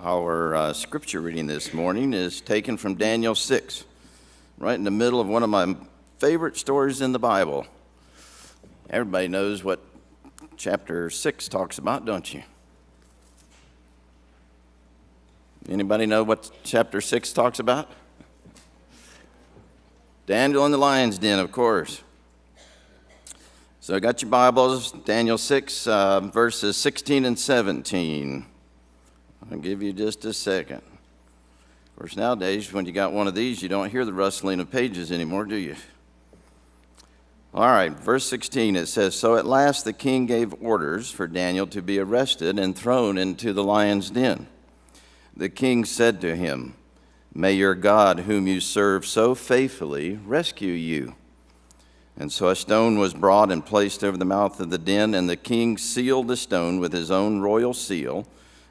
Our scripture reading this morning is taken from Daniel 6, right in the middle of one of my favorite stories in the Bible. Everybody knows what chapter 6 talks about, don't you? Anybody know what chapter 6 talks about? Daniel in the lion's den, of course. So I got your Bibles, Daniel 6, verses 16 and 17. I'll give you just a second. Of course, nowadays, when you got one of these, you don't hear the rustling of pages anymore, do you? All right, verse 16, it says, "So at last the king gave orders for Daniel to be arrested and thrown into the lion's den. The king said to him, 'May your God, whom you serve so faithfully, rescue you.' And so a stone was brought and placed over the mouth of the den, and the king sealed the stone with his own royal seal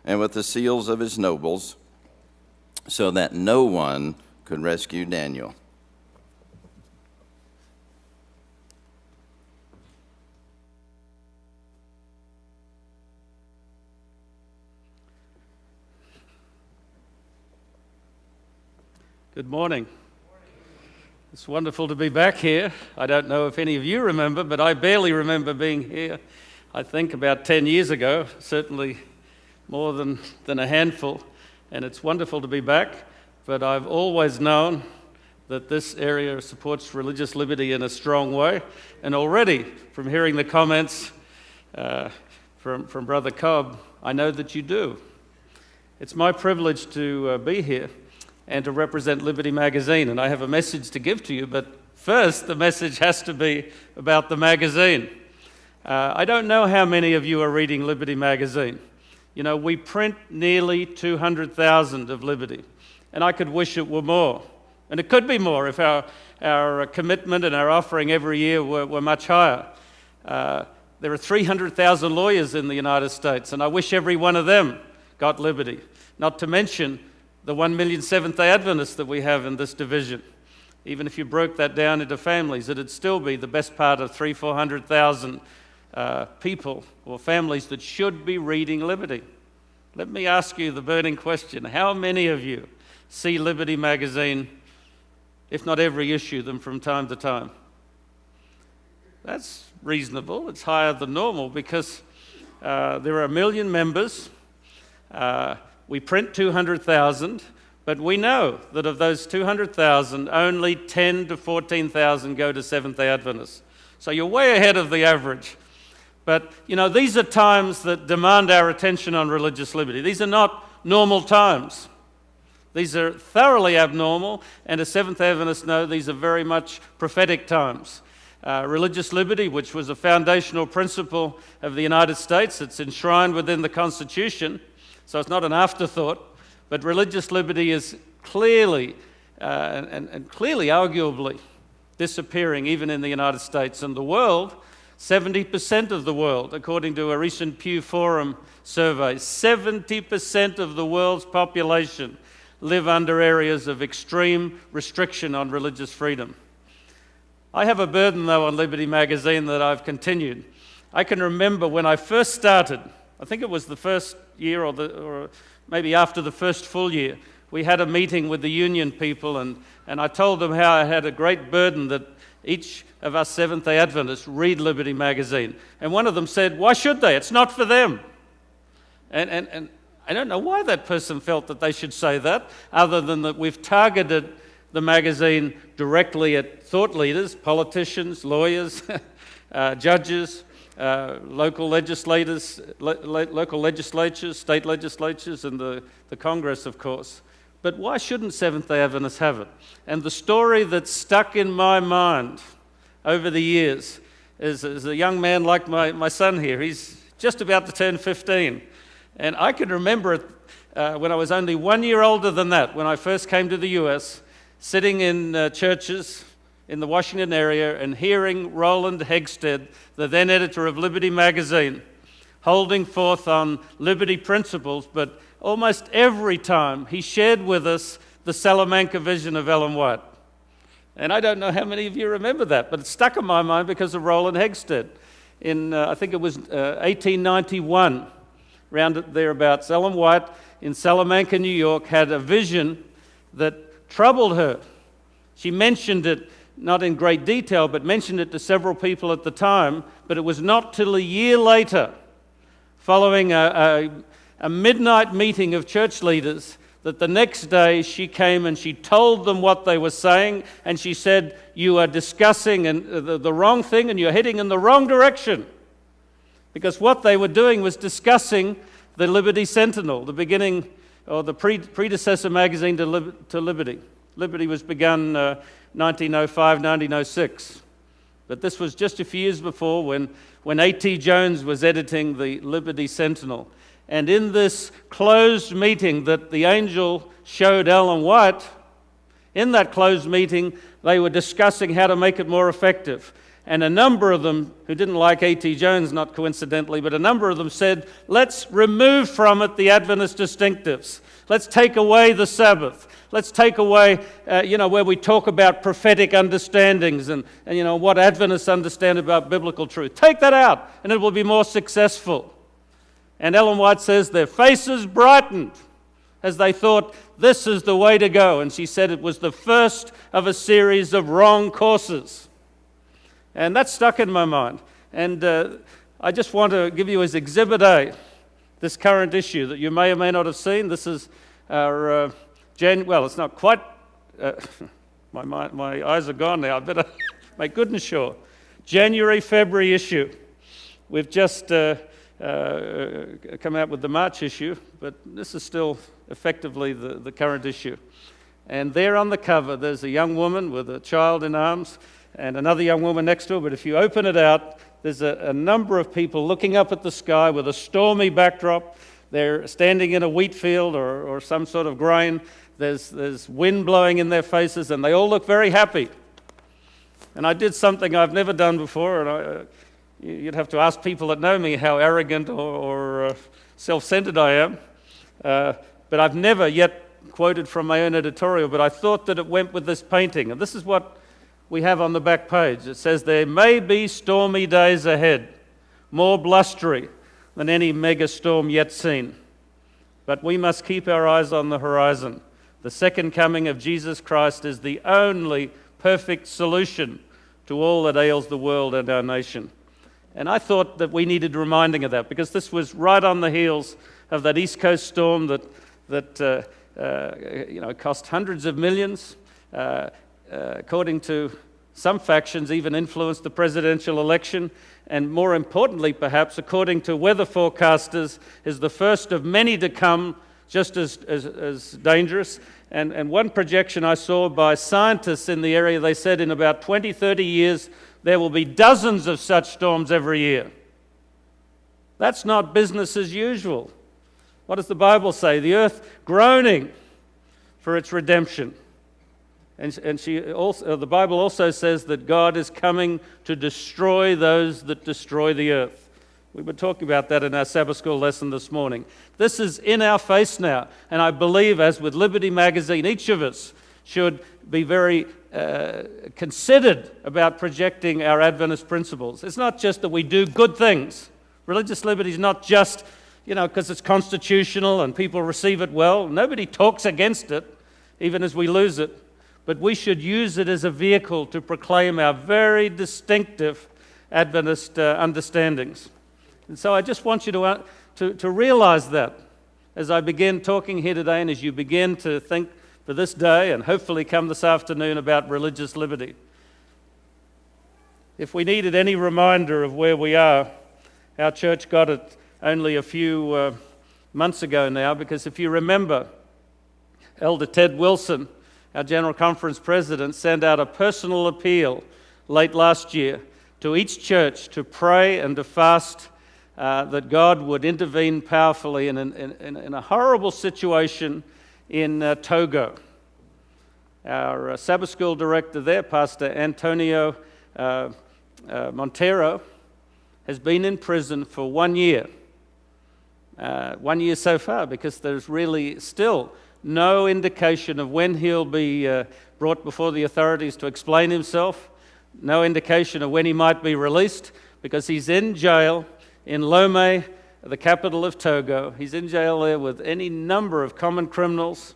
and with the seals of his nobles, so that no one could rescue Daniel." Good morning. It's wonderful to be back here. I don't know if any of you remember, but I barely remember being here. I think about 10 years ago, certainly more than a handful, and it's wonderful to be back. But I've always known that this area supports religious liberty in a strong way, and already from hearing the comments from Brother Cobb, I know that you do. It's my privilege to be here and to represent Liberty Magazine, and I have a message to give to you, but first the message has to be about the magazine. I don't know how many of you are reading Liberty Magazine. You know, we print nearly 200,000 of Liberty, and I could wish it were more. And it could be more if our commitment and our offering every year were much higher. There are 300,000 lawyers in the United States, and I wish every one of them got Liberty, not to mention the 1 million Seventh-day Adventists that we have in this division. Even if you broke that down into families, it'd still be the best part of 300,000-400,000 people or families that should be reading Liberty. Let me ask you the burning question. How many of you see Liberty Magazine, if not every issue, them from time to time? That's reasonable. It's higher than normal because there are 1 million members. We print 200,000, but we know that of those 200,000, only 10 to 14,000 go to Seventh-day Adventists. So you're way ahead of the average. But, you know, these are times that demand our attention on religious liberty. These are not normal times. These are thoroughly abnormal, and as Seventh-day Adventists know, these are very much prophetic times. Religious liberty, which was a foundational principle of the United States, it's enshrined within the Constitution, so it's not an afterthought, but religious liberty is clearly, and clearly arguably, disappearing even in the United States and the world. 70% of the world, according to a recent Pew Forum survey, 70% of the world's population live under areas of extreme restriction on religious freedom. I have a burden, though, on Liberty Magazine that I've continued. I can remember when I first started, I think it was the first year or maybe after the first full year, we had a meeting with the union people, and I told them how I had a great burden that each of us Seventh-day Adventists read Liberty Magazine. And one of them said, "Why should they? It's not for them." And I don't know why that person felt that they should say that, other than that we've targeted the magazine directly at thought leaders, politicians, lawyers, judges, local legislators, local legislatures, state legislatures, and the Congress, of course. But why shouldn't Seventh-day Adventists have it? And the story that's stuck in my mind over the years is a young man like my son here. He's just about to turn 15. And I can remember it when I was only 1 year older than that, when I first came to the U.S., sitting in churches in the Washington area and hearing Roland Hegstead, the then editor of Liberty Magazine, holding forth on liberty principles, but almost every time he shared with us the Salamanca vision of Ellen White. And I don't know how many of you remember that, but it stuck in my mind because of Roland Hegstead. In, I think it was 1891, round thereabouts, Ellen White in Salamanca, New York, had a vision that troubled her. She mentioned it, not in great detail, but mentioned it to several people at the time, but it was not till a year later, following a midnight meeting of church leaders, that the next day she came and she told them what they were saying, and she said, "You are discussing the wrong thing and you're heading in the wrong direction." Because what they were doing was discussing the Liberty Sentinel, the beginning, or the predecessor magazine to Liberty. Liberty was begun 1905, 1906. But this was just a few years before when A.T. Jones was editing the Liberty Sentinel. And in this closed meeting that the angel showed Ellen White, in that closed meeting, they were discussing how to make it more effective. And a number of them, who didn't like A.T. Jones, not coincidentally, but a number of them said, let's remove from it the Adventist distinctives. Let's take away the Sabbath. Let's take away, where we talk about prophetic understandings and what Adventists understand about biblical truth. Take that out, and it will be more successful. And Ellen White says their faces brightened as they thought, this is the way to go. And she said it was the first of a series of wrong courses. And that stuck in my mind. And I just want to give you as Exhibit A this current issue that you may or may not have seen. This is our it's not quite, my eyes are gone now. I better make good and sure. January, February issue. We've just come out with the March issue, but this is still effectively the current issue. And there on the cover, there's a young woman with a child in arms and another young woman next to her, but if you open it out, there's a number of people looking up at the sky with a stormy backdrop. They're standing in a wheat field or some sort of grain. There's wind blowing in their faces, and they all look very happy. And I did something I've never done before, and you'd have to ask people that know me how arrogant or self-centered I am. But I've never yet quoted from my own editorial, but I thought that it went with this painting. And this is what we have on the back page. It says, there may be stormy days ahead, more blustery than any mega storm yet seen. But we must keep our eyes on the horizon. The second coming of Jesus Christ is the only perfect solution to all that ails the world and our nation. And I thought that we needed reminding of that, because this was right on the heels of that East Coast storm that cost hundreds of millions, according to some factions, even influenced the presidential election, and more importantly, perhaps, according to weather forecasters, is the first of many to come, just as dangerous. And one projection I saw by scientists in the area, they said in about 20, 30 years, there will be dozens of such storms every year. That's not business as usual. What does the Bible say? The earth groaning for its redemption. And the Bible also says that God is coming to destroy those that destroy the earth. We were talking about that in our Sabbath school lesson this morning. This is in our face now, and I believe, as with Liberty Magazine, each of us should be very considered about projecting our Adventist principles. It's not just that we do good things. Religious liberty is not just, because it's constitutional and people receive it well. Nobody talks against it, even as we lose it. But we should use it as a vehicle to proclaim our very distinctive Adventist understandings. And so I just want you to realize that as I begin talking here today, and as you begin to think for this day and hopefully come this afternoon about religious liberty. If we needed any reminder of where we are, our church got it only a few months ago now, because if you remember, Elder Ted Wilson, our General Conference President, sent out a personal appeal late last year to each church to pray and to fast that God would intervene powerfully in a horrible situation in Togo. Our Sabbath school director there, Pastor Antonio Montero, has been in prison for 1 year. 1 year so far, because there's really still no indication of when he'll be brought before the authorities to explain himself, no indication of when he might be released, because he's in jail in Lomé, the capital of Togo. He's in jail there with any number of common criminals,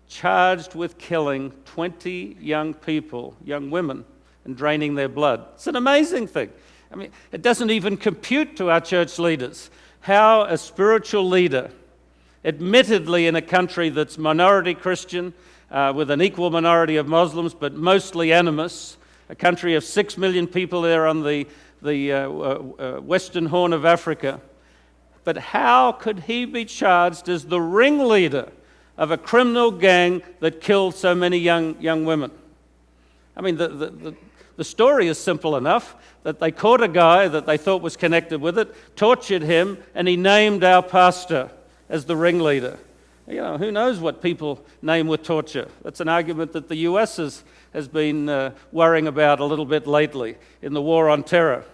charged with killing 20 young people, young women, and draining their blood. It's an amazing thing. I mean, it doesn't even compute to our church leaders how a spiritual leader, admittedly in a country that's minority Christian, with an equal minority of Muslims, but mostly animists, a country of 6 million people there on the western horn of Africa. But how could he be charged as the ringleader of a criminal gang that killed so many young women? I mean, the story is simple enough, that they caught a guy that they thought was connected with it, tortured him, and he named our pastor as the ringleader. You know, who knows what people name with torture? That's an argument that the US has been worrying about a little bit lately in the war on terror.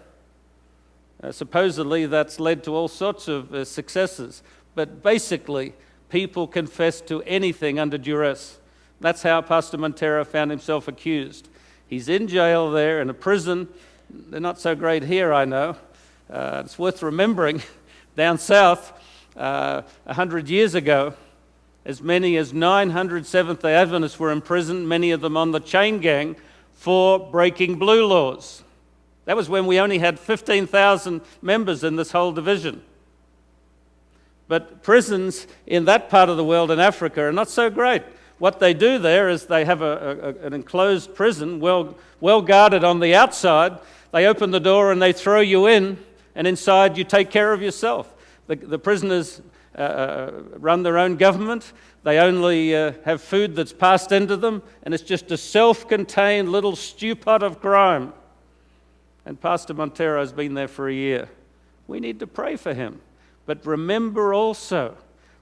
Supposedly that's led to all sorts of successes, but basically people confess to anything under duress. That's how Pastor Montero found himself accused. He's in jail there in a prison. They're not so great here, I know. It's worth remembering, down south, 100 years ago, as many as 900 Seventh-day Adventists were imprisoned, many of them on the chain gang, for breaking blue laws. That was when we only had 15,000 members in this whole division. But prisons in that part of the world in Africa are not so great. What they do there is they have an enclosed prison, well guarded on the outside. They open the door and they throw you in, and inside you take care of yourself. The prisoners run their own government. They only have food that's passed into them, and it's just a self-contained little stew pot of crime. And Pastor Montero has been there for a year. We need to pray for him. But remember also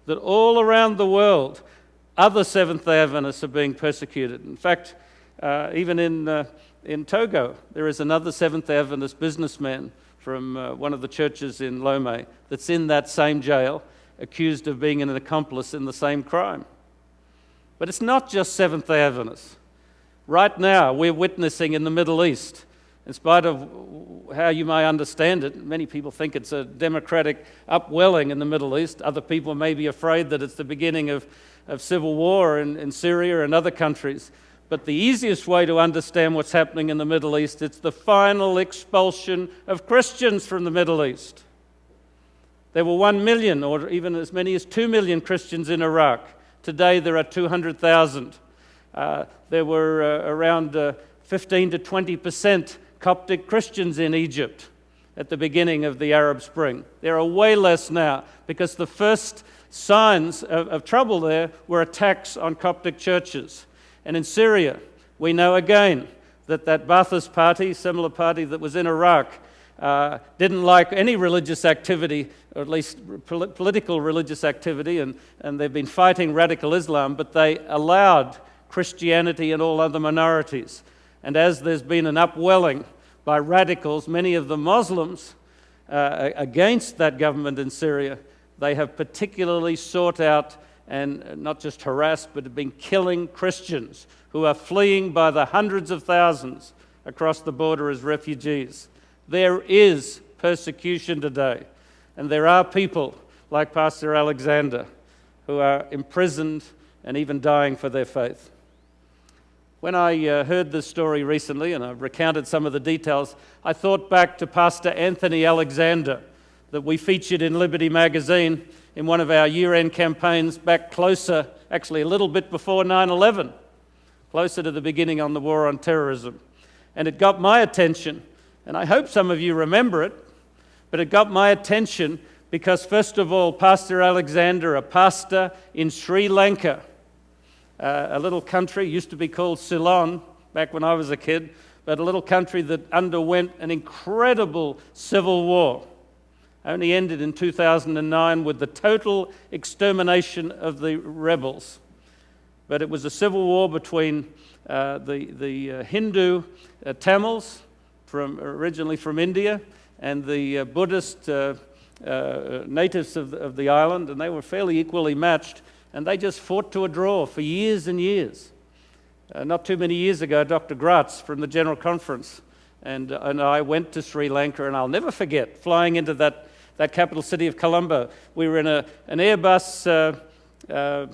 that all around the world, other Seventh-day Adventists are being persecuted. In fact, even in Togo, there is another Seventh-day Adventist businessman from one of the churches in Lomé that's in that same jail, accused of being an accomplice in the same crime. But it's not just Seventh-day Adventists. Right now, we're witnessing in the Middle East, in spite of how you may understand it, many people think it's a democratic upwelling in the Middle East. Other people may be afraid that it's the beginning of civil war in Syria and other countries. But the easiest way to understand what's happening in the Middle East, it's the final expulsion of Christians from the Middle East. There were 1 million, or even as many as 2 million Christians in Iraq. Today there are 200,000. There were around 15 to 20% Coptic Christians in Egypt at the beginning of the Arab Spring. There are way less now, because the first signs of trouble there were attacks on Coptic churches. And in Syria, we know again that Ba'athist party, similar party that was in Iraq, didn't like any religious activity, or at least political religious activity, and they've been fighting radical Islam, but they allowed Christianity and all other minorities. And as there's been an upwelling by radicals, many of the Muslims, against that government in Syria, they have particularly sought out and not just harassed, but have been killing Christians who are fleeing by the hundreds of thousands across the border as refugees. There is persecution today, and there are people like Pastor Alexander who are imprisoned and even dying for their faith. When I heard this story recently, and I recounted some of the details, I thought back to Pastor Anthony Alexander that we featured in Liberty magazine in one of our year-end campaigns back closer, actually a little bit before 9/11, closer to the beginning on the war on terrorism. And it got my attention, and I hope some of you remember it, but it got my attention because, first of all, Pastor Alexander, a pastor in Sri Lanka, a little country, used to be called Ceylon back when I was a kid, but a little country that underwent an incredible civil war. Only ended in 2009 with the total extermination of the rebels. But it was a civil war between the Hindu Tamils, originally from India, and the Buddhist natives of the island, and they were fairly equally matched, and they just fought to a draw for years and years. Not too many years ago, Dr. Gratz from the General Conference and I went to Sri Lanka, and I'll never forget flying into that that capital city of Colombo. We were in an Airbus I've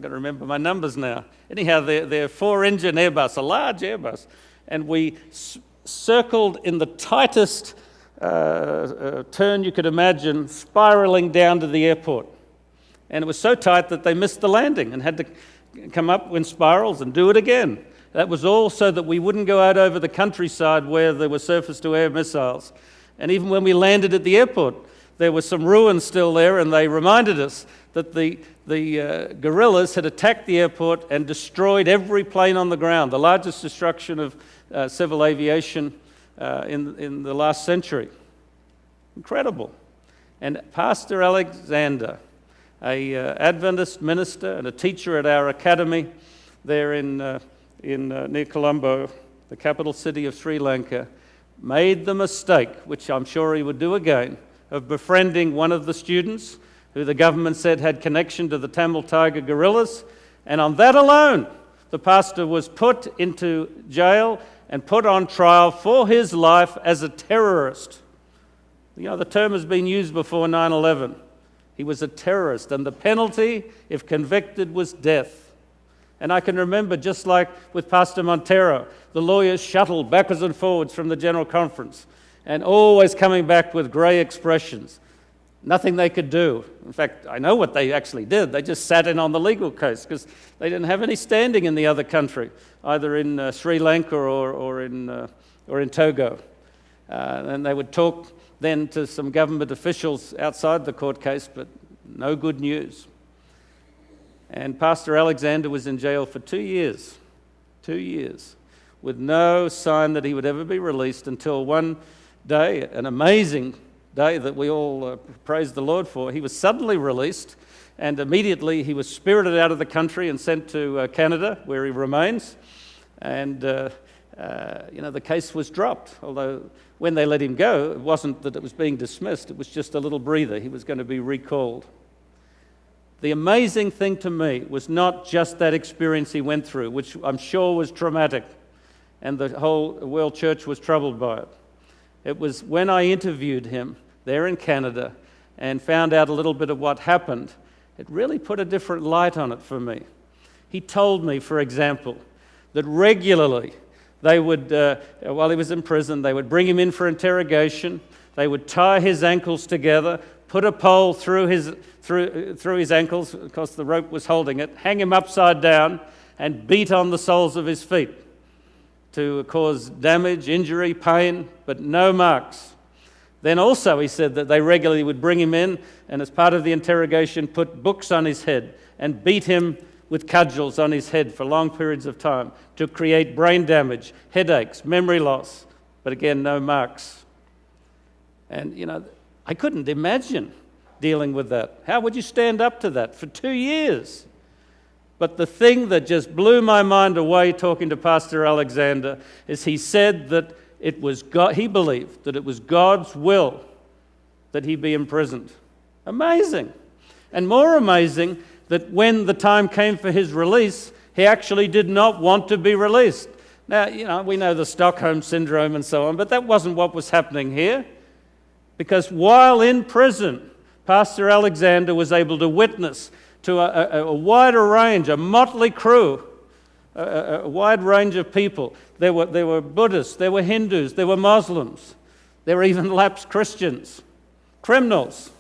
got to remember my numbers now. Anyhow, they're 4-engine Airbus, a large Airbus, and we circled in the tightest turn you could imagine, spiraling down to the airport. And it was so tight that they missed the landing and had to come up in spirals and do it again. That was all so that we wouldn't go out over the countryside where there were surface-to-air missiles. And even when we landed at the airport, there were some ruins still there, and they reminded us that the guerrillas had attacked the airport and destroyed every plane on the ground, the largest destruction of civil aviation in the last century. Incredible. And Pastor Alexander, a Adventist minister and a teacher at our academy there in near Colombo, the capital city of Sri Lanka, made the mistake, which I'm sure he would do again, of befriending one of the students who the government said had connection to the Tamil Tiger guerrillas. And on that alone, the pastor was put into jail and put on trial for his life as a terrorist. You know, the term has been used before 9/11. He was a terrorist, and the penalty, if convicted, was death. And I can remember, just like with Pastor Montero, the lawyers shuttled backwards and forwards from the General Conference and always coming back with grey expressions. Nothing they could do. In fact, I know what they actually did. They just sat in on the legal case because they didn't have any standing in the other country, either in Sri Lanka or in Togo. And they would talk then to some government officials outside the court case, but no good news. And Pastor Alexander was in jail for 2 years, with no sign that he would ever be released until one day, an amazing day that we all praise the Lord for, he was suddenly released, and immediately he was spirited out of the country and sent to Canada, where he remains. And the case was dropped, although when they let him go, it wasn't that it was being dismissed, it was just a little breather. He was going to be recalled. The amazing thing to me was not just that experience he went through, which I'm sure was traumatic, and the whole world church was troubled by it. It was when I interviewed him there in Canada and found out a little bit of what happened, it really put a different light on it for me. He told me, for example, that regularly they would, while he was in prison, they would bring him in for interrogation, they would tie his ankles together, put a pole through his ankles, because the rope was holding it, hang him upside down, and beat on the soles of his feet to cause damage, injury, pain, but no marks. Then also he said that they regularly would bring him in and as part of the interrogation put books on his head and beat him with cudgels on his head for long periods of time to create brain damage, headaches, memory loss, but again, no marks. And, I couldn't imagine dealing with that. How would you stand up to that for 2 years? But the thing that just blew my mind away talking to Pastor Alexander is he said that it was God, he believed that it was God's will that he be imprisoned. Amazing. And more amazing that when the time came for his release, he actually did not want to be released. Now, we know the Stockholm Syndrome and so on, but that wasn't what was happening here. Because while in prison, Pastor Alexander was able to witness to a wider range, a motley crew, a wide range of people. There were Buddhists, there were Hindus, there were Muslims, there were even lapsed Christians, criminals,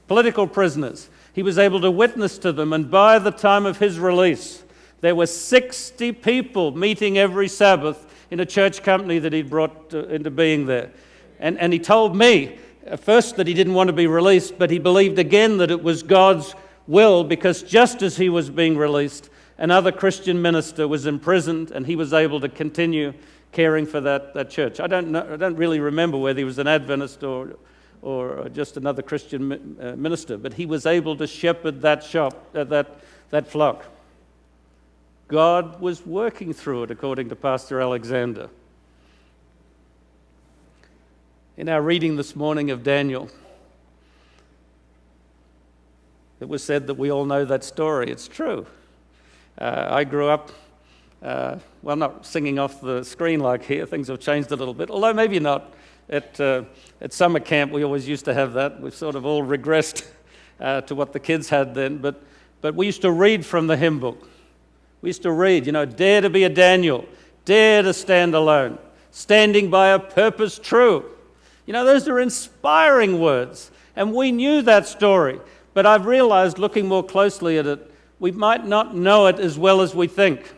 political prisoners. He was able to witness to them, and by the time of his release, there were 60 people meeting every Sabbath in a church company that he'd brought into being there. And he told me at first that he didn't want to be released, but he believed again that it was God's will, because just as he was being released, another Christian minister was imprisoned and he was able to continue caring for that church. I don't really remember whether he was an Adventist or just another Christian minister, but he was able to shepherd that flock. God was working through it, according to Pastor Alexander. In our reading this morning of Daniel, it was said that we all know that story. It's true. I grew up, not singing off the screen like here. Things have changed a little bit, although maybe not. At summer camp, we always used to have that. We've sort of all regressed to what the kids had then. But we used to read from the hymn book. We used to read, dare to be a Daniel, dare to stand alone, standing by a purpose true. Those are inspiring words. And we knew that story. But I've realized, looking more closely at it, we might not know it as well as we think.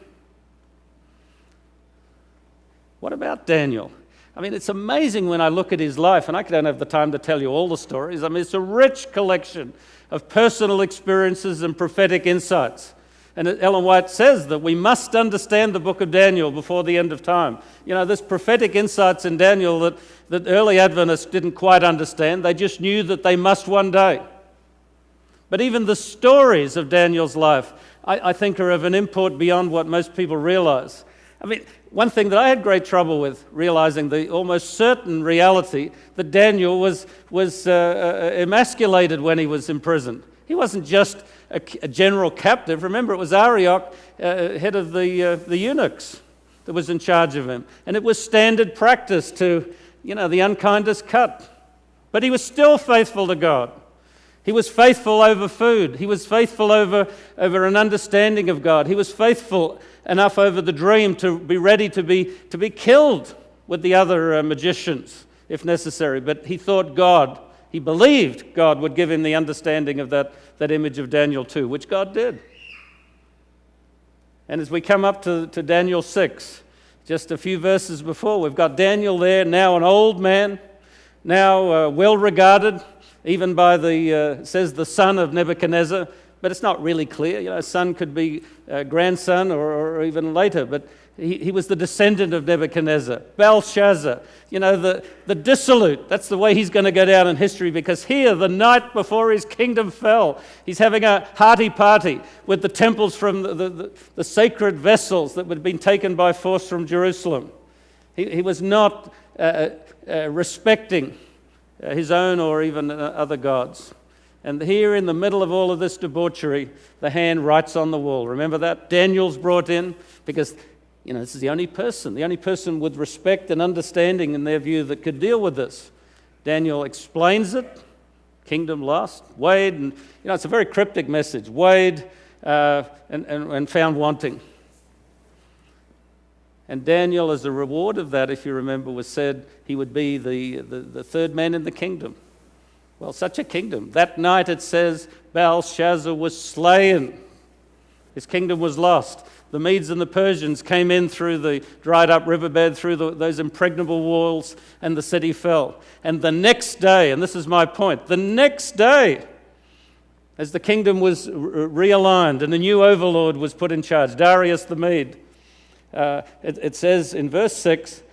What about Daniel? It's amazing when I look at his life, and I don't have the time to tell you all the stories. It's a rich collection of personal experiences and prophetic insights. And Ellen White says that we must understand the book of Daniel before the end of time. There's prophetic insights in Daniel that early Adventists didn't quite understand. They just knew that they must one day. But even the stories of Daniel's life, I think, are of an import beyond what most people realize. One thing that I had great trouble with, realizing the almost certain reality that Daniel was emasculated when he was imprisoned. He wasn't just a general captive. Remember, it was Arioch, head of the eunuchs, that was in charge of him. And it was standard practice to, the unkindest cut. But he was still faithful to God. He was faithful over food. He was faithful over an understanding of God. He was faithful enough over the dream to be ready to be killed with the other magicians, if necessary. But he thought he believed God would give him the understanding of that image of Daniel 2, which God did. And as we come up to Daniel 6, just a few verses before, we've got Daniel there, now an old man, now well regarded, even by says the son of Nebuchadnezzar, but it's not really clear. Son could be grandson or even later, but he was the descendant of Nebuchadnezzar. Belshazzar, the dissolute, that's the way he's going to go down in history, because here, the night before his kingdom fell, he's having a hearty party with the temples from the sacred vessels that had been taken by force from Jerusalem. He was not respecting his own or even other gods. And here in the middle of all of this debauchery, the hand writes on the wall. Remember that? Daniel's brought in because, this is the only person with respect and understanding in their view that could deal with this. Daniel explains it, kingdom lost, weighed, and, it's a very cryptic message, weighed and found wanting. And Daniel, as a reward of that, if you remember, was said he would be the third man in the kingdom. Well, such a kingdom. That night it says Belshazzar was slain. His kingdom was lost. The Medes and the Persians came in through the dried up riverbed, through those impregnable walls, and the city fell. And the next day, and this is my point, the next day, as the kingdom was realigned and a new overlord was put in charge, Darius the Mede, it says in verse 6,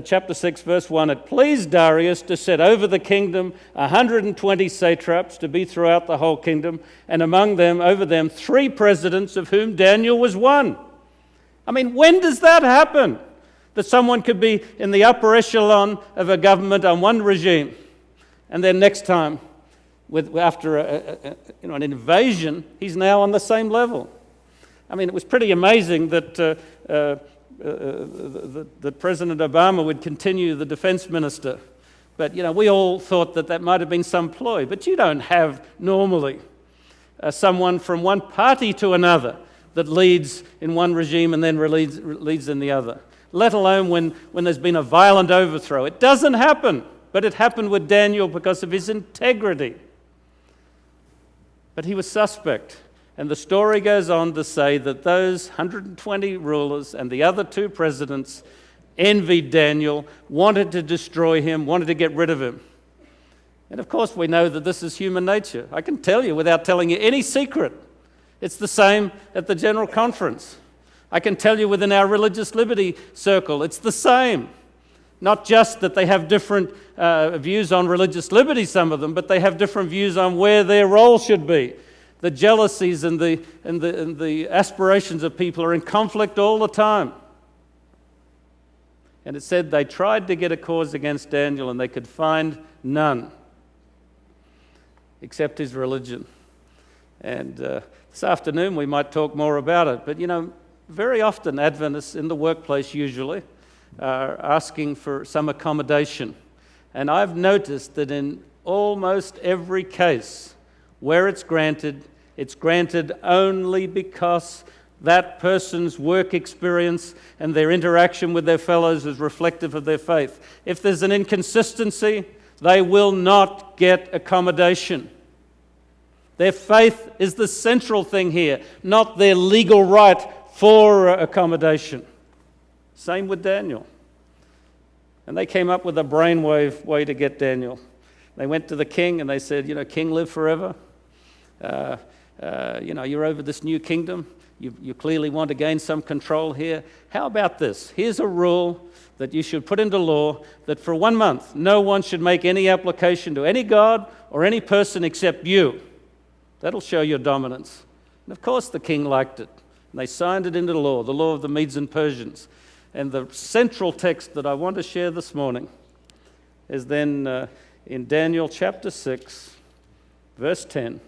chapter 6, verse 1, it pleased Darius to set over the kingdom 120 satraps to be throughout the whole kingdom, and over them 3 presidents, of whom Daniel was one. When does that happen? That someone could be in the upper echelon of a government on one regime, and then next time, after an invasion, he's now on the same level. It was pretty amazing that President Obama would continue the defense minister. But, we all thought that might have been some ploy. But you don't have normally someone from one party to another that leads in one regime and then leads in the other, let alone when there's been a violent overthrow. It doesn't happen, but it happened with Daniel because of his integrity. But he was suspect. And the story goes on to say that those 120 rulers and the other 2 presidents envied Daniel, wanted to destroy him, wanted to get rid of him. And of course, we know that this is human nature. I can tell you without telling you any secret. It's the same at the General Conference. I can tell you within our religious liberty circle, it's the same. Not just that they have different views on religious liberty, some of them, but they have different views on where their role should be. The jealousies and the aspirations of people are in conflict all the time. And it said they tried to get a cause against Daniel and they could find none except his religion. And this afternoon we might talk more about it. But, very often Adventists in the workplace usually are asking for some accommodation. And I've noticed that in almost every case where it's granted only because that person's work experience and their interaction with their fellows is reflective of their faith. If there's an inconsistency, they will not get accommodation. Their faith is the central thing here, not their legal right for accommodation. Same with Daniel. And they came up with a brainwave way to get Daniel. They went to the king and they said, King, live forever. You're over this new kingdom. You clearly want to gain some control here. How about this? Here's a rule that you should put into law that for 1 month, no one should make any application to any god or any person except you. That'll show your dominance. And of course the king liked it. And they signed it into law, the law of the Medes and Persians. And the central text that I want to share this morning is then in Daniel chapter 6, verse 10.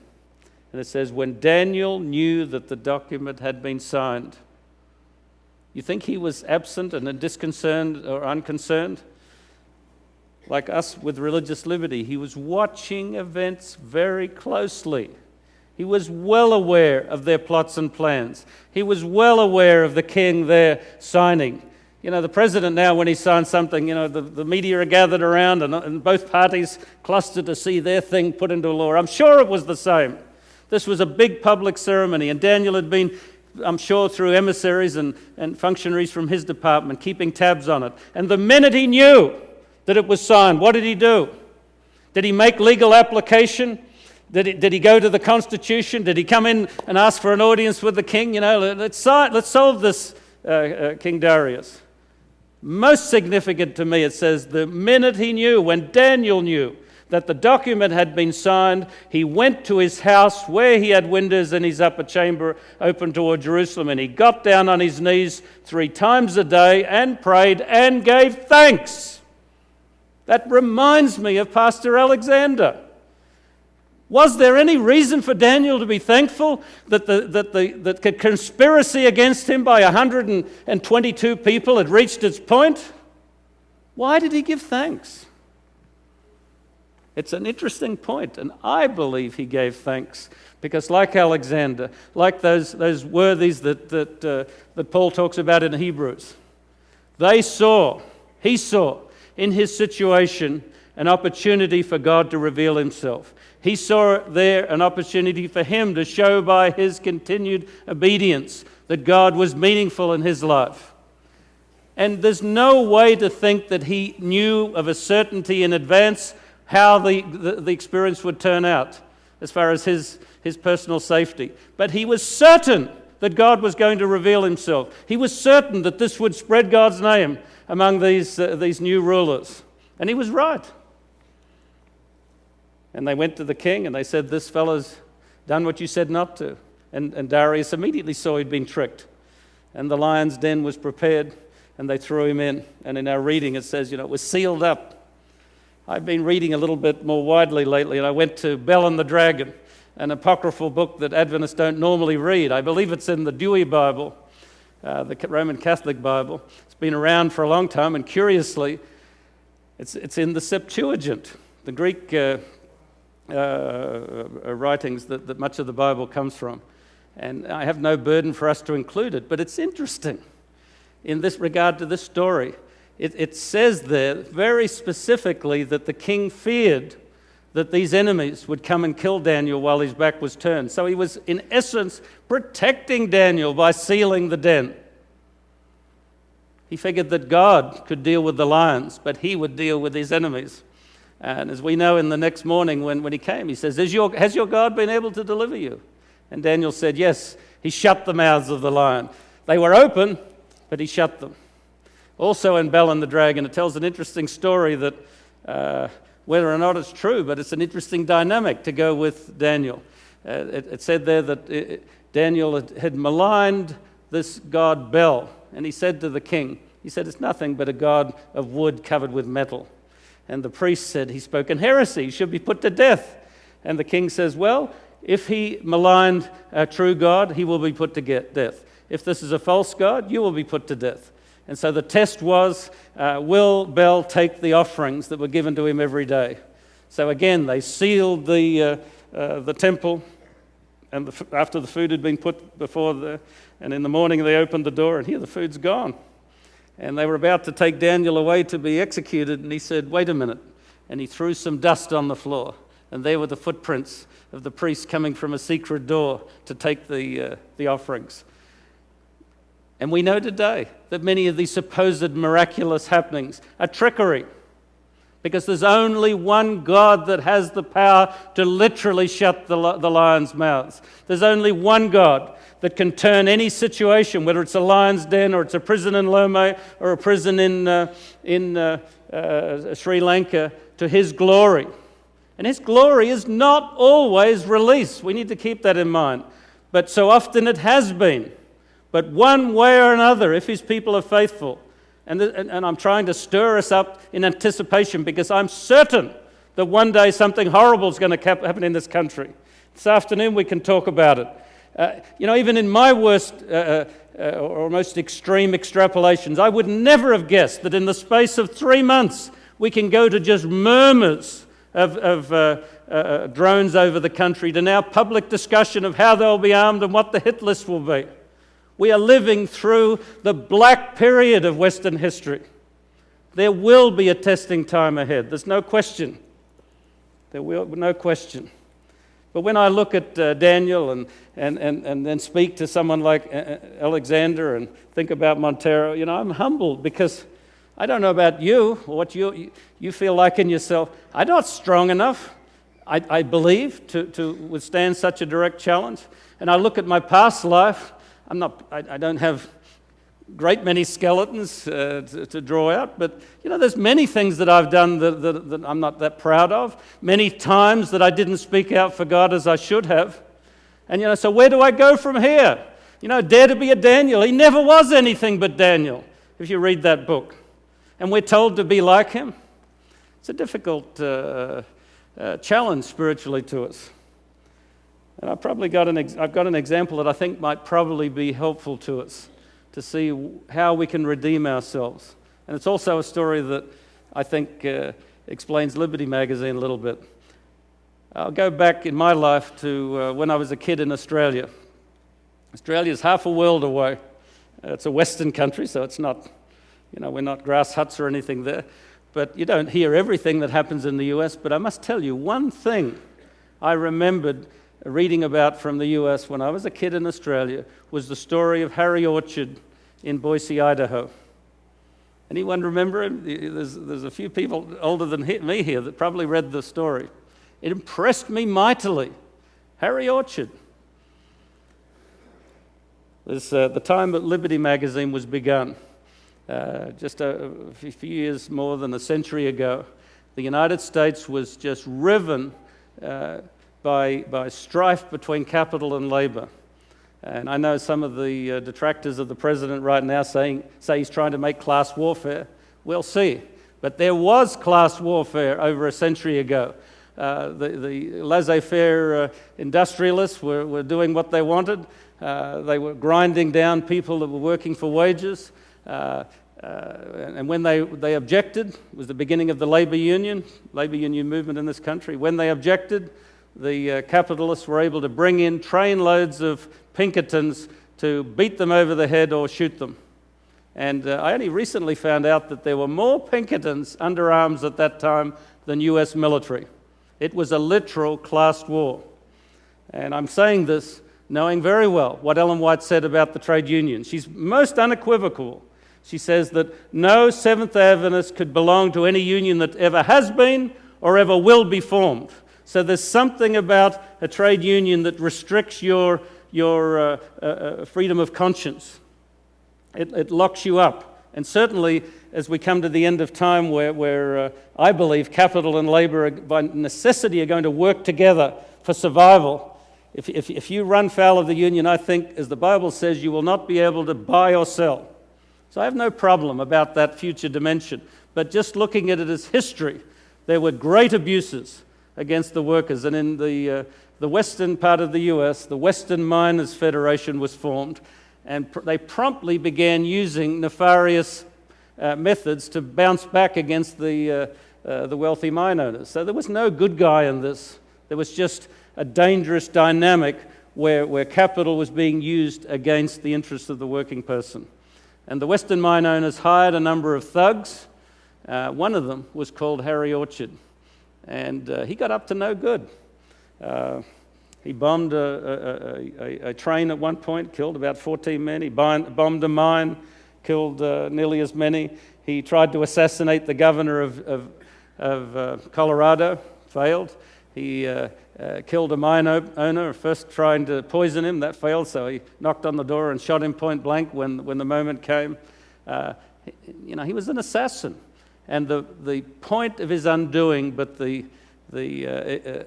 And it says, when Daniel knew that the document had been signed. You think he was absent and disconcerted or unconcerned? Like us with religious liberty, he was watching events very closely. He was well aware of their plots and plans. He was well aware of the king there signing. The president now, when he signs something, the media are gathered around and both parties cluster to see their thing put into law. I'm sure it was the same. This was a big public ceremony, and Daniel had been, I'm sure, through emissaries and functionaries from his department, keeping tabs on it. And the minute he knew that it was signed, what did he do? Did he make legal application? Did he go to the Constitution? Did he come in and ask for an audience with the king? Let's solve this, King Darius. Most significant to me, it says, the minute he knew, when Daniel knew that the document had been signed, he went to his house where he had windows in his upper chamber open toward Jerusalem, and he got down on his knees 3 times a day and prayed and gave thanks. That reminds me of Pastor Alexander. Was there any reason for Daniel to be thankful that the conspiracy against him by 122 people had reached its point? Why did he give thanks? It's an interesting point, and I believe he gave thanks because, like Alexander, like those worthies that Paul talks about in Hebrews, he saw in his situation an opportunity for God to reveal himself. He saw there an opportunity for him to show by his continued obedience that God was meaningful in his life. And there's no way to think that he knew of a certainty in advance how the experience would turn out as far as his personal safety. But he was certain that God was going to reveal himself. He was certain that this would spread God's name among these new rulers. And he was right. And they went to the king and they said, this fellow's done what you said not to. And Darius immediately saw he'd been tricked. And the lion's den was prepared and they threw him in. And in our reading it says, it was sealed up. I've been reading a little bit more widely lately, and I went to Bell and the Dragon, an apocryphal book that Adventists don't normally read. I believe it's in the Dewey Bible, the Roman Catholic Bible. It's been around for a long time, and curiously, it's in the Septuagint, the Greek writings that much of the Bible comes from. And I have no burden for us to include it, but it's interesting in this regard to this story. It says there very specifically that the king feared that these enemies would come and kill Daniel while his back was turned. So he was, in essence, protecting Daniel by sealing the den. He figured that God could deal with the lions, but he would deal with his enemies. And as we know, in the next morning when he came, he says, has your God been able to deliver you? And Daniel said, yes, he shut the mouths of the lion. They were open, but he shut them. Also in Bell and the Dragon, it tells an interesting story that whether or not it's true, but it's an interesting dynamic to go with Daniel. It said there that Daniel had maligned this god Bel, and he said to the king, he said, it's nothing but a god of wood covered with metal. And the priest said, he's spoken heresy, he should be put to death. And the king says, well, if he maligned a true God, he will be put to death. If this is a false God, you will be put to death. And so the test was, will Bel take the offerings that were given to him every day? So again, they sealed the temple, and after the food had been put before and in the morning they opened the door, and here the food's gone. And they were about to take Daniel away to be executed, and he said, wait a minute. And he threw some dust on the floor, and there were the footprints of the priests coming from a secret door to take the offerings. And we know today that many of these supposed miraculous happenings are trickery, because there's only one God that has the power to literally shut the lions' mouths. There's only one God that can turn any situation, whether it's a lion's den or it's a prison in Lome or a prison in Sri Lanka, to his glory. And his glory is not always released. We need to keep that in mind. But so often it has been. But one way or another, if his people are faithful, and I'm trying to stir us up in anticipation, because I'm certain that one day something horrible is going to happen in this country. This afternoon we can talk about it. Even in my worst or most extreme extrapolations, I would never have guessed that in the space of 3 months we can go to just murmurs of drones over the country to now public discussion of how they'll be armed and what the hit list will be. We are living through the black period of Western history. There will be a testing time ahead. There's no question. No question. But when I look at Daniel and then speak to someone like Alexander and think about Montero, I'm humbled, because I don't know about you or what you feel like in yourself. I'm not strong enough, I believe, to withstand such a direct challenge. And I look at my past life. I don't have great many skeletons to draw out, but there's many things that I've done that I'm not that proud of. Many times that I didn't speak out for God as I should have. And so where do I go from here? Dare to be a Daniel. He never was anything but Daniel, if you read that book. And we're told to be like him. It's a difficult challenge spiritually to us. And I've got an example that I think might probably be helpful to us to see how we can redeem ourselves. And it's also a story that I think explains Liberty Magazine a little bit. I'll go back in my life to when I was a kid in Australia. Australia's half a world away. It's a Western country, so it's not, we're not grass huts or anything there. But you don't hear everything that happens in the US. But I must tell you, one thing I remembered reading about from the US when I was a kid in Australia was the story of Harry Orchard in Boise, Idaho. Anyone remember him? There's a few people older than me here that probably read the story. It impressed me mightily. Harry Orchard. The time that Liberty Magazine was begun, just a few years more than a century ago, the United States was just riven by strife between capital and labor. And I know some of the detractors of the president right now say he's trying to make class warfare. We'll see. But there was class warfare over a century ago. The laissez-faire industrialists were doing what they wanted. They were grinding down people that were working for wages. And when they objected, it was the beginning of the labor union movement in this country. When they objected, the capitalists were able to bring in trainloads of Pinkertons to beat them over the head or shoot them. And I only recently found out that there were more Pinkertons under arms at that time than US military. It was a literal class war. And I'm saying this knowing very well what Ellen White said about the trade union. She's most unequivocal. She says that no Seventh-day Adventist could belong to any union that ever has been or ever will be formed. So there's something about a trade union that restricts your freedom of conscience. It locks you up. And certainly, as we come to the end of time where I believe capital and labor by necessity are going to work together for survival, if you run foul of the union, I think, as the Bible says, you will not be able to buy or sell. So I have no problem about that future dimension. But just looking at it as history, there were great abuses against the workers. And in the western part of the US, the Western Miners Federation was formed, and they promptly began using nefarious methods to bounce back against the wealthy mine owners. So there was no good guy in this. There was just a dangerous dynamic where capital was being used against the interests of the working person. And the Western mine owners hired a number of thugs. One of them was called Harry Orchard, and he got up to no good. He bombed a train at one point, killed about 14 men. He bombed a mine, killed nearly as many. He tried to assassinate the governor of Colorado, failed. He killed a mine owner, first trying to poison him. That failed, so he knocked on the door and shot him point blank when the moment came. He was an assassin. And the point of his undoing, but the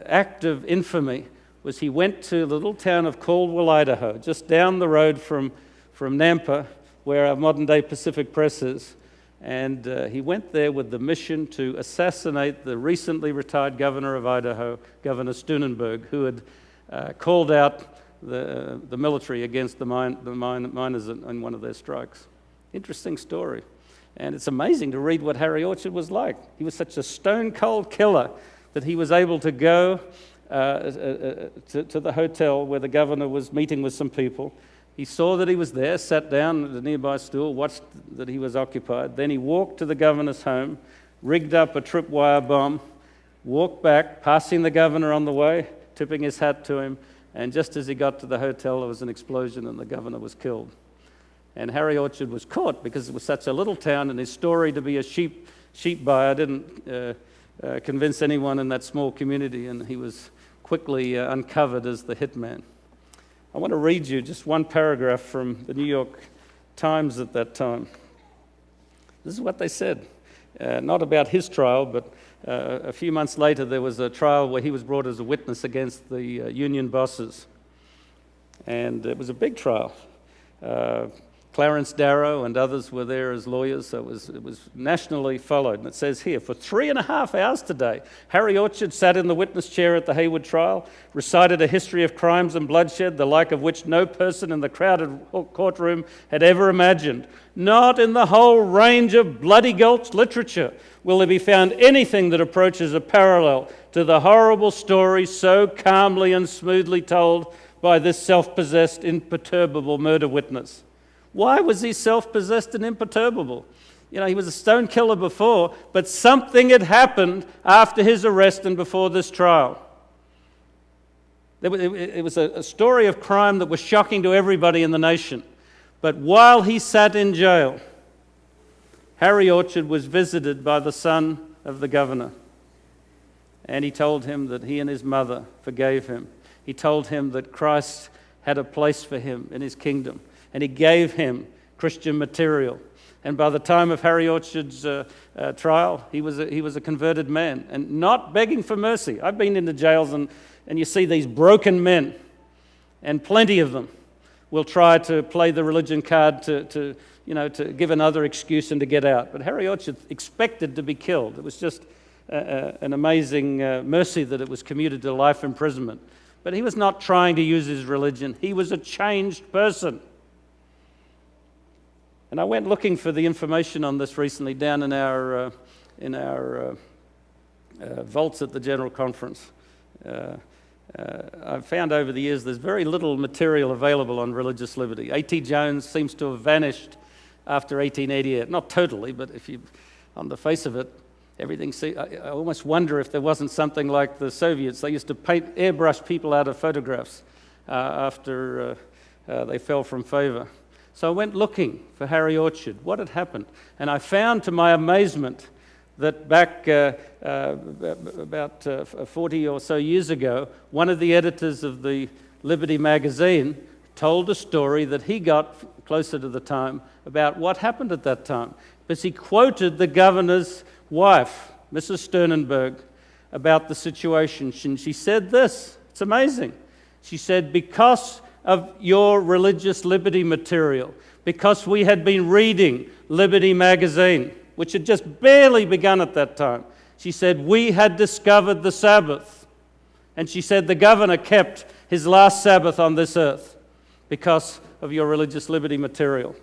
act of infamy, was he went to the little town of Caldwell, Idaho, just down the road from Nampa, where our modern-day Pacific Press is. And he went there with the mission to assassinate the recently retired governor of Idaho, Governor Steunenberg, who had called out the military against the miners in one of their strikes. Interesting story. And it's amazing to read what Harry Orchard was like. He was such a stone-cold killer that he was able to go to the hotel where the governor was meeting with some people. He saw that he was there, sat down at a nearby stool, watched that he was occupied. Then he walked to the governor's home, rigged up a tripwire bomb, walked back, passing the governor on the way, tipping his hat to him, and just as he got to the hotel, there was an explosion and the governor was killed. And Harry Orchard was caught because it was such a little town, and his story to be a sheep buyer didn't convince anyone in that small community, and he was quickly uncovered as the hitman. I want to read you just one paragraph from the New York Times at that time. This is what they said, not about his trial, but a few months later there was a trial where he was brought as a witness against the union bosses. And it was a big trial. Clarence Darrow and others were there as lawyers, so it was nationally followed. And it says here, for 3.5 hours today, Harry Orchard sat in the witness chair at the Hayward trial, recited a history of crimes and bloodshed, the like of which no person in the crowded courtroom had ever imagined. Not in the whole range of Bloody Gulch literature will there be found anything that approaches a parallel to the horrible story so calmly and smoothly told by this self-possessed, imperturbable murder witness. Why was he self-possessed and imperturbable? He was a stone killer before, but something had happened after his arrest and before this trial. It was a story of crime that was shocking to everybody in the nation. But while he sat in jail, Harry Orchard was visited by the son of the governor. And he told him that he and his mother forgave him. He told him that Christ had a place for him in his kingdom. And he gave him Christian material. And by the time of Harry Orchard's trial, he was a converted man and not begging for mercy. I've been into jails and you see these broken men, and plenty of them will try to play the religion card to give another excuse and to get out. But Harry Orchard expected to be killed. It was just an amazing mercy that it was commuted to life imprisonment. But he was not trying to use his religion. He was a changed person. And I went looking for the information on this recently down in our vaults at the General Conference. I've found over the years there's very little material available on religious liberty. A.T. Jones seems to have vanished after 1888. Not totally, but on the face of it, everything. I almost wonder if there wasn't something like the Soviets. They used to airbrush people out of photographs after they fell from favor. So I went looking for Harry Orchard. What had happened? And I found, to my amazement, that back about 40 or so years ago, one of the editors of the Liberty magazine told a story that he got closer to the time about what happened at that time. Because he quoted the governor's wife, Mrs. Steunenberg, about the situation. And she said this, it's amazing. She said, because of your religious liberty material, because we had been reading Liberty magazine, which had just barely begun at that time. She said, we had discovered the Sabbath. And she said, the governor kept his last Sabbath on this earth because of your religious liberty material.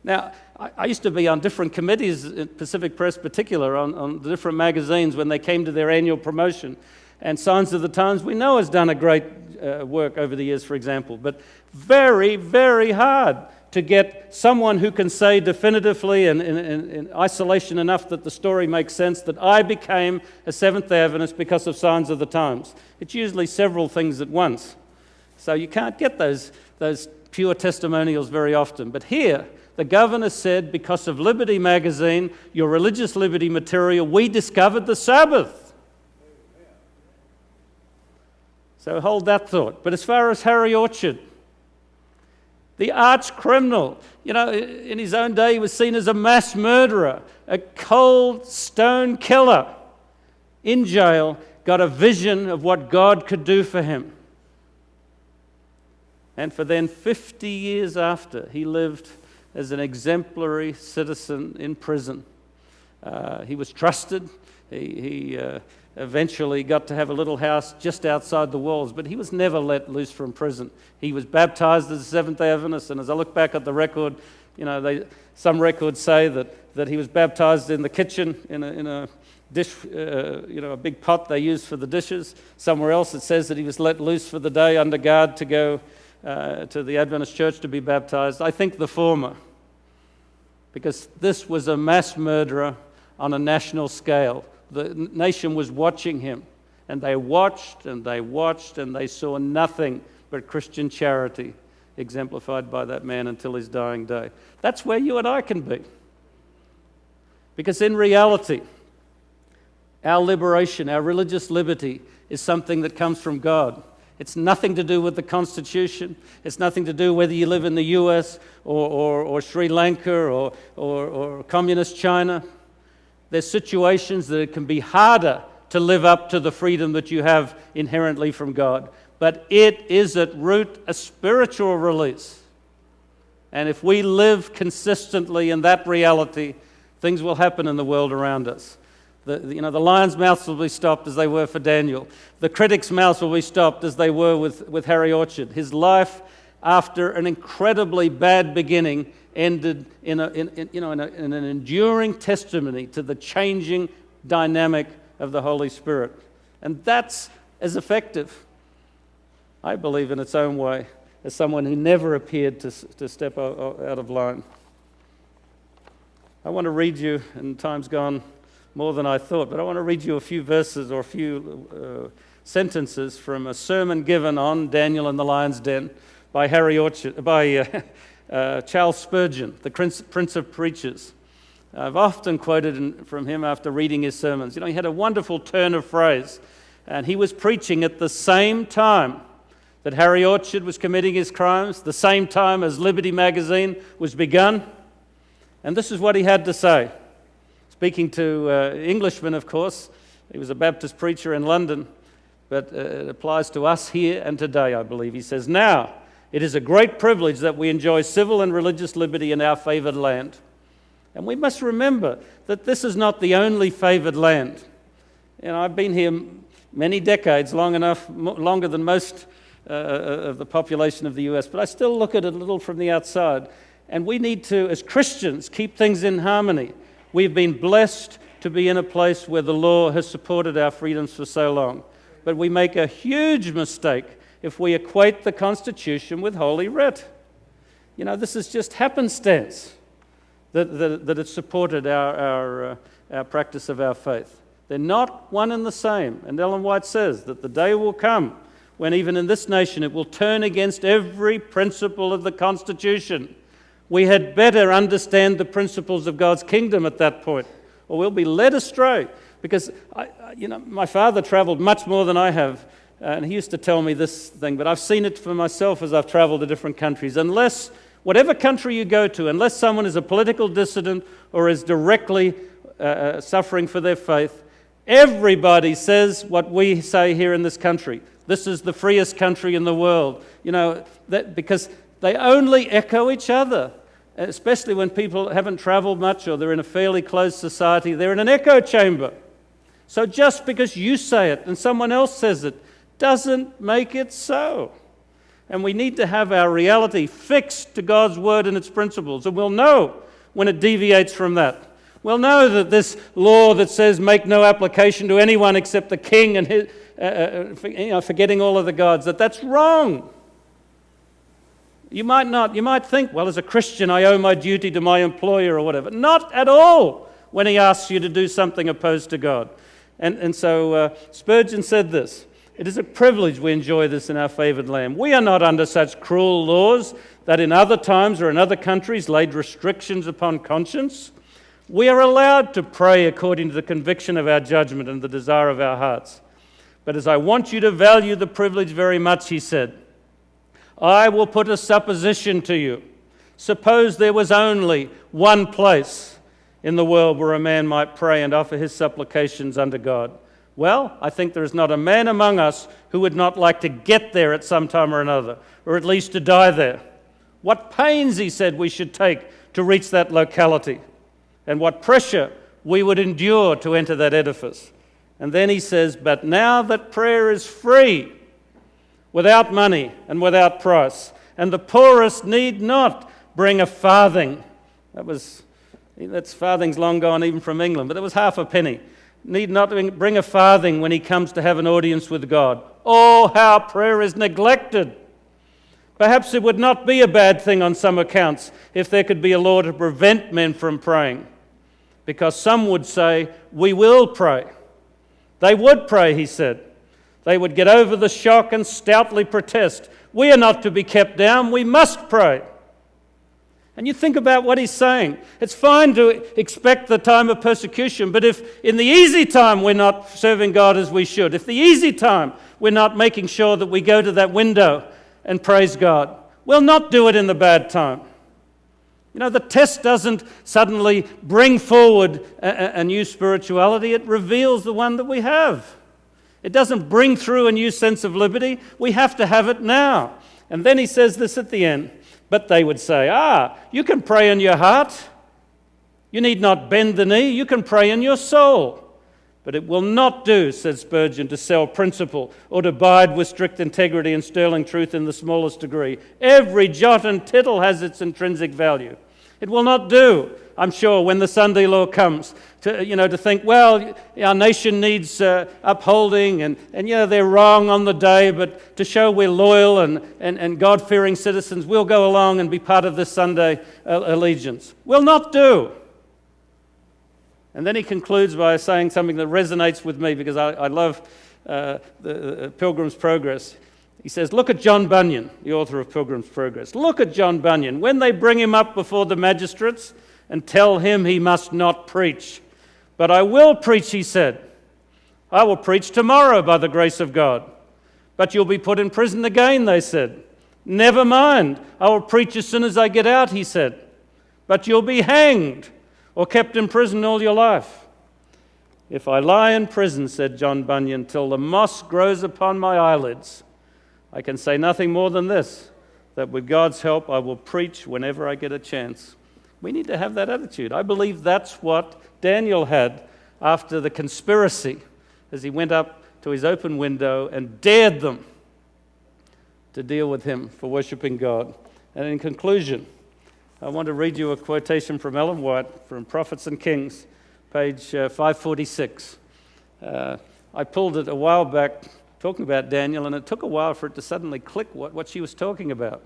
Now, I used to be on different committees, in Pacific Press particular, on the different magazines when they came to their annual promotion. And Signs of the Times, we know, has done a great work over the years, for example. But very, very hard to get someone who can say definitively and in isolation enough that the story makes sense that I became a Seventh-day Adventist because of Signs of the Times. It's usually several things at once. So you can't get those pure testimonials very often. But here, the governor said, because of Liberty magazine, your religious liberty material, we discovered the Sabbath. So hold that thought. But as far as Harry Orchard, the arch criminal, in his own day he was seen as a mass murderer, a cold stone killer, in jail, got a vision of what God could do for him. And for then 50 years after, he lived as an exemplary citizen in prison. He was trusted. He eventually got to have a little house just outside the walls, but he was never let loose from prison. He was baptized as a Seventh-day Adventist, and as I look back at the record, some records say that he was baptized in the kitchen in a dish, a big pot they used for the dishes. Somewhere else it says that he was let loose for the day under guard to go to the Adventist church to be baptized. I think the former, because this was a mass murderer on a national scale. The nation was watching him, and they watched and they watched, and they saw nothing but Christian charity exemplified by that man until his dying day. That's where you and I can be. Because in reality, our liberation, our religious liberty, is something that comes from God. It's nothing to do with the Constitution. It's nothing to do whether you live in the US or Sri Lanka or communist China. There's situations that it can be harder to live up to the freedom that you have inherently from God. But it is at root a spiritual release. And if we live consistently in that reality, things will happen in the world around us. The lions' mouths will be stopped as they were for Daniel. The critics' mouths will be stopped as they were with Harry Orchard. His life, after an incredibly bad beginning, ended in an enduring testimony to the changing dynamic of the Holy Spirit. And that's as effective, I believe, in its own way, as someone who never appeared to step out of line. I want to read you, and time's gone more than I thought, but I want to read you a few verses or a few sentences from a sermon given on Daniel and the Lion's Den by Charles Spurgeon, the Prince of Preachers. I've often quoted from him after reading his sermons. He had a wonderful turn of phrase, and he was preaching at the same time that Harry Orchard was committing his crimes, the same time as Liberty magazine was begun. And this is what he had to say. Speaking to Englishmen, of course. He was a Baptist preacher in London, but it applies to us here and today, I believe. He says, "Now, it is a great privilege that we enjoy civil and religious liberty in our favored land. And we must remember that this is not the only favored land. I've been here many decades, longer than most of the population of the US, but I still look at it a little from the outside. And we need to, as Christians, keep things in harmony. We've been blessed to be in a place where the law has supported our freedoms for so long. But we make a huge mistake if we equate the Constitution with Holy Writ. This is just happenstance that it supported our practice of our faith. They're not one and the same. And Ellen White says that the day will come when even in this nation it will turn against every principle of the Constitution. We had better understand the principles of God's kingdom at that point, or we'll be led astray. Because my father traveled much more than I have, and he used to tell me this thing, but I've seen it for myself as I've traveled to different countries. Unless, whatever country you go to, unless someone is a political dissident or is directly suffering for their faith, everybody says what we say here in this country. This is the freest country in the world. Because they only echo each other, especially when people haven't traveled much or they're in a fairly closed society. They're in an echo chamber. So just because you say it and someone else says it doesn't make it so. And we need to have our reality fixed to God's word and its principles. And we'll know when it deviates from that. We'll know that this law that says make no application to anyone except the king and his, forgetting all of the gods, that's wrong. You might think, well, as a Christian, I owe my duty to my employer or whatever. Not at all when he asks you to do something opposed to God. And so Spurgeon said this: "It is a privilege we enjoy this in our favored land. We are not under such cruel laws that in other times or in other countries laid restrictions upon conscience. We are allowed to pray according to the conviction of our judgment and the desire of our hearts. But as I want you to value the privilege very much," he said, "I will put a supposition to you. Suppose there was only one place in the world where a man might pray and offer his supplications unto God. Well, I think there is not a man among us who would not like to get there at some time or another, or at least to die there. What pains," he said, "we should take to reach that locality, and what pressure we would endure to enter that edifice." And then he says, "But now that prayer is free, without money and without price, and the poorest need not bring a farthing." That's farthing's long gone even from England, but it was half a penny. "Need not bring a farthing when he comes to have an audience with God. Oh, how prayer is neglected! Perhaps it would not be a bad thing on some accounts if there could be a law to prevent men from praying, because some would say, 'We will pray.' They would pray," he said. "They would get over the shock and stoutly protest, 'We are not to be kept down, we must pray.'" And you think about what he's saying. It's fine to expect the time of persecution, but if in the easy time we're not serving God as we should, if the easy time we're not making sure that we go to that window and praise God, we'll not do it in the bad time. You know, the test doesn't suddenly bring forward a new spirituality. It reveals the one that we have. It doesn't bring through a new sense of liberty. We have to have it now. And then he says this at the end: "But they would say, you can pray in your heart. You need not bend the knee. You can pray in your soul. But it will not do," said Spurgeon, "to sell principle or to abide with strict integrity and sterling truth in the smallest degree. Every jot and tittle has its intrinsic value. It will not do, I'm sure, when the Sunday law comes, to think, well, our nation needs upholding, and they're wrong on the day, but to show we're loyal and God-fearing citizens, we'll go along and be part of this Sunday allegiance. Will not do." And then he concludes by saying something that resonates with me, because I love the Pilgrim's Progress. He says, "Look at John Bunyan," the author of Pilgrim's Progress. "Look at John Bunyan. When they bring him up before the magistrates and tell him he must not preach. 'But I will preach,' he said. 'I will preach tomorrow by the grace of God.' 'But you'll be put in prison again,' they said. 'Never mind, I will preach as soon as I get out,' he said. 'But you'll be hanged or kept in prison all your life.' 'If I lie in prison,' said John Bunyan, 'till the moss grows upon my eyelids, I can say nothing more than this, that with God's help I will preach whenever I get a chance.'" We need to have that attitude. I believe that's what Daniel had after the conspiracy, as he went up to his open window and dared them to deal with him for worshiping God. And in conclusion, I want to read you a quotation from Ellen White from Prophets and Kings, page 546. I pulled it a while back talking about Daniel, and it took a while for it to suddenly click what she was talking about.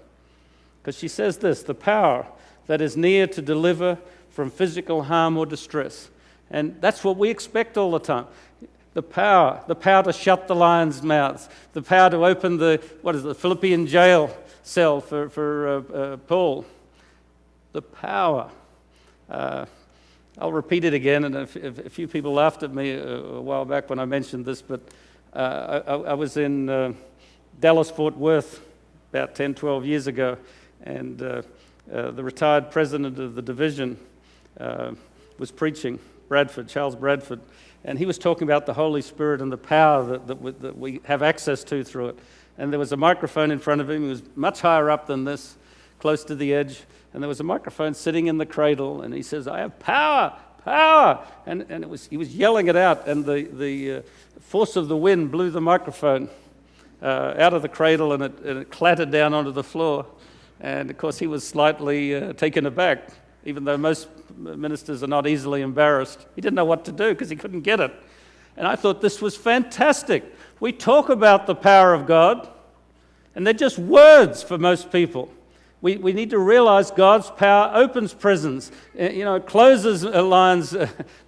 Because she says this: "The power that is near to deliver from physical harm or distress." And that's what we expect all the time. The power to shut the lion's mouths, the power to open the Philippian jail cell for Paul. The power. I'll repeat it again, and a few people laughed at me a while back when I mentioned this, but I was in Dallas-Fort Worth about 10, 12 years ago, and the retired president of the division was preaching, Charles Bradford, and he was talking about the Holy Spirit and the power that we have access to through it. And there was a microphone in front of him. He was much higher up than this, close to the edge, and there was a microphone sitting in the cradle, and he says, "I have power, power," and he was yelling it out, and the force of the wind blew the microphone out of the cradle, and it clattered down onto the floor. And of course, he was slightly taken aback, even though most ministers are not easily embarrassed. He didn't know what to do because he couldn't get it. And I thought this was fantastic. We talk about the power of God, and they're just words for most people. We need to realize God's power opens prisons. It closes lions'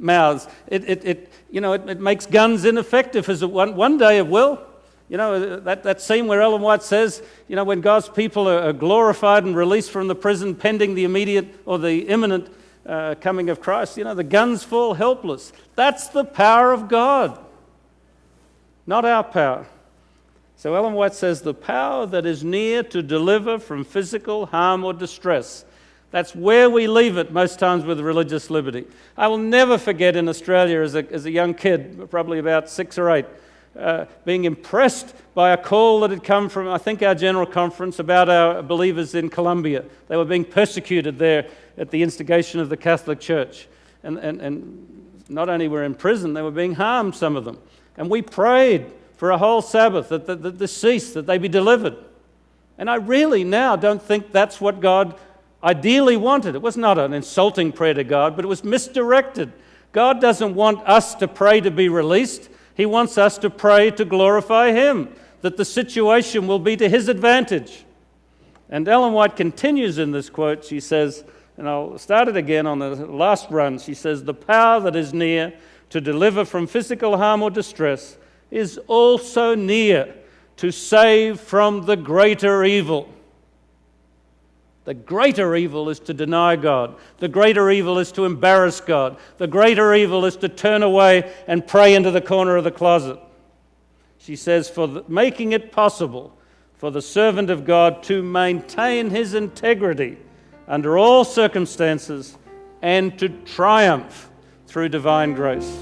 mouths. It makes guns ineffective. One day it will. That scene where Ellen White says, when God's people are glorified and released from the prison pending the immediate or the imminent coming of Christ, the guns fall helpless. That's the power of God, not our power. So Ellen White says, the power that is near to deliver from physical harm or distress. That's where we leave it most times with religious liberty. I will never forget in Australia as a young kid, probably about 6 or 8, being impressed by a call that had come from, I think, our General Conference about our believers in Colombia. They were being persecuted there at the instigation of the Catholic Church. And not only were in prison, they were being harmed, some of them. And we prayed for a whole Sabbath that the cease, that they be delivered. And I really now don't think that's what God ideally wanted. It was not an insulting prayer to God, but it was misdirected. God doesn't want us to pray to be released. He wants us to pray to glorify Him, that the situation will be to His advantage. And Ellen White continues in this quote. She says, and I'll start it again on the last run. She says, the power that is near to deliver from physical harm or distress is also near to save from the greater evil. The greater evil is to deny God. The greater evil is to embarrass God. The greater evil is to turn away and pray into the corner of the closet. She says, making it possible for the servant of God to maintain his integrity under all circumstances and to triumph through divine grace.